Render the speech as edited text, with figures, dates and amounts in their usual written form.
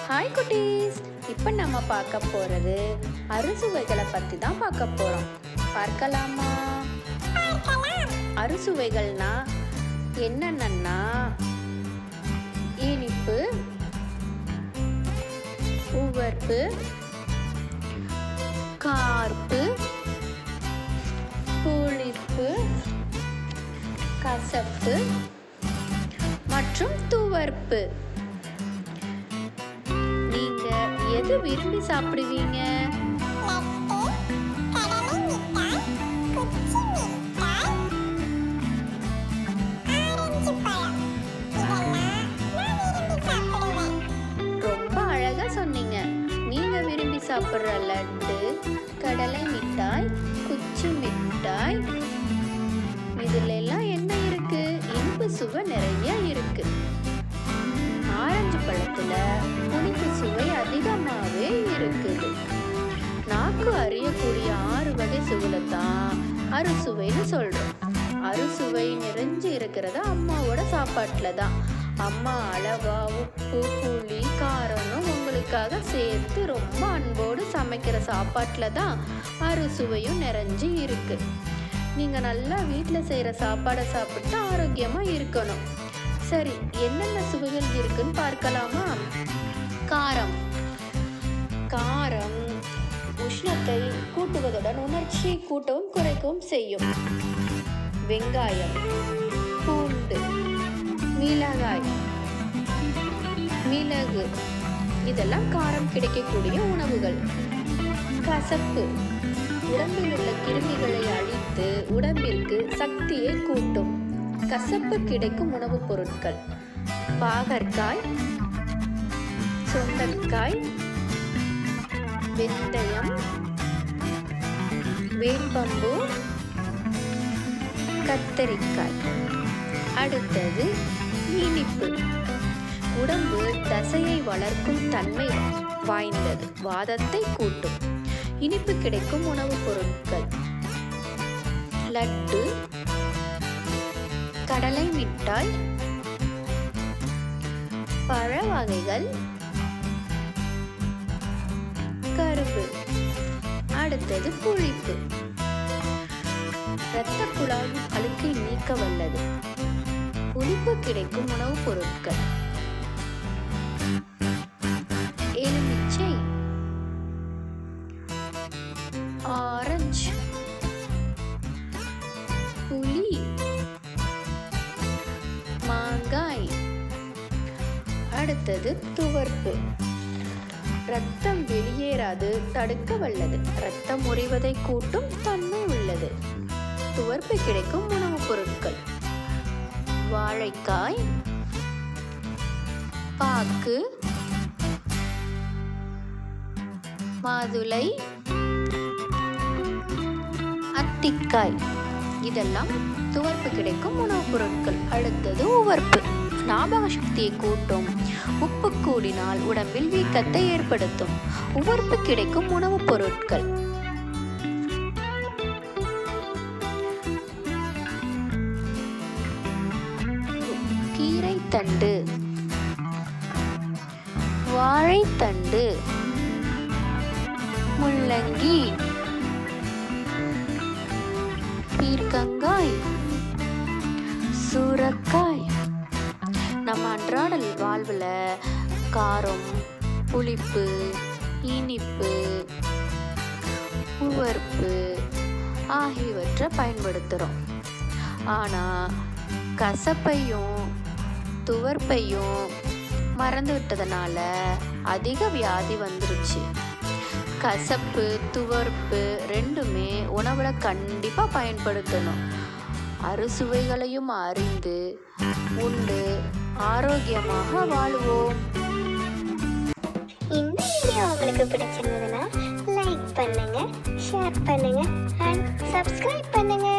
Hi குட்டீஸ், இப்போ நம்ம பார்க்க போகிறது அறுசுவைகளை பற்றி தான் பார்க்க போகிறோம். பார்க்கலாமா? அறுசுவைகள்னா என்னென்னா இனிப்பு, உவர்ப்பு, கார்ப்பு, புளிப்பு, கசப்பு மற்றும் துவர்ப்பு. நீங்க எது விரும்பி சாப்பிடுவீங்க? ரொம்ப அழகா சொன்னீங்க. நீங்க விரும்பி சாப்பிடுற லட்டு, கடலை மிட்டாய், குச்சி மிட்டாய், இதுல எல்லாம் என்ன இருக்கு? இனிப்பு சுவை நிறைய இருக்கு. ஆரஞ்சு பழத்துல புளிப்பு சுவை அதிகமாகவே இருக்குது. நாக்கு அறியக்கூடிய 6 வகை சுவையில தான் அறுசுவைன்னு சொல்றோம். அறுசுவை நிறைஞ்சு இருக்கிறது அம்மாவோட சாப்பாட்டுல தான். அம்மா அளவா உப்பு, புளி, காரம்னு உங்களுக்காக சேர்த்து ரொம்ப அன்போடு சமைக்கிற சாப்பாட்டுல தான் அறுசுவையும் நிறைஞ்சு இருக்கு. நீங்க நல்லா வீட்டில் செய்யற சாப்பாடை சாப்பிட்டு ஆரோக்கியமா இருக்கணும். சரி, என்னென்ன சுவைகள் இருக்குன்னு பார்க்கலாமா? காரம். காரம் உஷ்ணத்தை கூட்டுவதுடன் உணர்ச்சி கூட்டவும் குறைக்கவும் செய்யும். வெங்காயம், பூண்டு, மிளகாய், மிளகு இதெல்லாம் காரம் கிடைக்கக்கூடிய உணவுகள். கசப்பு உடம்பில் உள்ள கிருமிகளை அழித்து உடம்பிற்கு சக்தியை கூட்டும். கசப்பு கிடைக்கும் உணவுப் பொருட்கள்: பாகற்காய், சுண்டைக்காய், வெந்தயம், வேப்பம்பூ, கத்தரிக்காய். அடுத்தது இனிப்பு. உடம்பு தசையை வளர்க்கும் தன்மை வாய்ந்தது, வாதத்தை கூட்டும். இனிப்பு கிடைக்கும் உணவுப் பொருட்கள்: லட்டு, கடலை மிட்டாய், பழ வகைகள், கரும்பு. அடுத்தது புளிப்பு. இரத்த குழாயின் அழுக்கை நீக்க வல்லது. புளிப்பு கிடைக்கும் உணவுப் பொருட்கள்: எலுமிச்சை, ஆரஞ்சு, புளி, மாங்காய். அடுத்தது துவர்ப்பு. இரத்தம் வெளியேறாது தடுக்க வல்லது. இரத்தம் உறைவதை கூட்டும் தன்மை உள்ளது. துவர்ப்பு கிடைக்கும் உணவுப் பொருட்கள்: வாழைக்காய், பாக்கு, மாதுளை, அத்திக்காய். இதெல்லாம் துவர்ப்பு கிடைக்கும் உணவுப் பொருட்கள். அடுத்தது உவர்ப்பு. ஞாபக சக்தியை கூட்டும். உப்பு கூடினால் உடம்பில் வீக்கத்தை ஏற்படுத்தும். உவர்ப்பு கிடைக்கும் உணவுப் பொருட்கள்: கீரைத்தண்டு, வாழைத்தண்டு, முள்ளங்கி, பீர்க்கங்காய், சூரக்காய். நம்ம அன்றாட வாழ்வில் காரம், புளிப்பு, இனிப்பு, உவர்ப்பு ஆகியவற்றை பயன்படுத்துகிறோம். ஆனால் கசப்பையும் துவர்ப்பையும் மறந்து விட்டதுனால அதிக வியாதி வந்துருச்சு. கசப்பு, துவர்ப்பு ரெண்டுமே உணவுல கண்டிப்பாக பயன்படுத்தணும். அறுசுவைகளையும் அறிந்து உண்டு ஆரோக்கியமாக வாழுவோம். இந்த வீடியோ உங்களுக்கு பிடிச்சிருந்ததுன்னா லைக் பண்ணுங்க, ஷேர் பண்ணுங்க அண்ட் சப்ஸ்கிரைப் பண்ணுங்க.